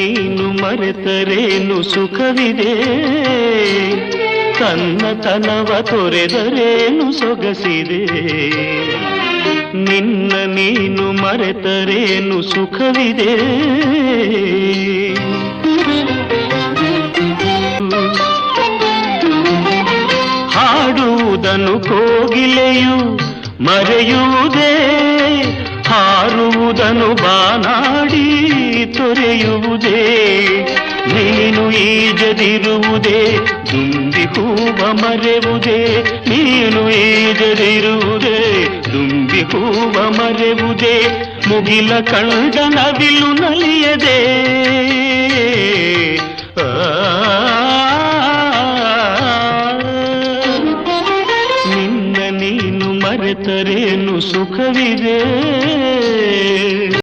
ನೀನು ಮರೆತರೇನು ಸುಖವಿದೆ, ತನ್ನತನವ ತೊರೆದರೇನು ಸೊಗಸಿದೆ. ನಿನ್ನ ನೀನು ಮರೆತರೇನು ಸುಖವಿದೆ. ಹಾಡುವುದನ್ನು ಕೋಗಿಲೆಯು ಮರೆಯುವುದೇ, ಹಾರುವುದನ್ನು ಬಾನಾಡಿ ತೊರೆಯುವುದೇ. ನೀನು ಈಜದಿರುವುದೇ, ದುಂಬಿ ಹೂವ ಮರೆವುದೇ. ನೀನು ಈಜದಿರುವುದೇ, ದುಂಬಿ ಹೂವ ಮರೆವುದೇ. ಮುಗಿಲ ಕಂಡ ನವಿಲು ನಲಿಯದೆ, ನಿನ್ನ ನೀನು ಮರೆತರೇನು ಸುಖವಿದೆ.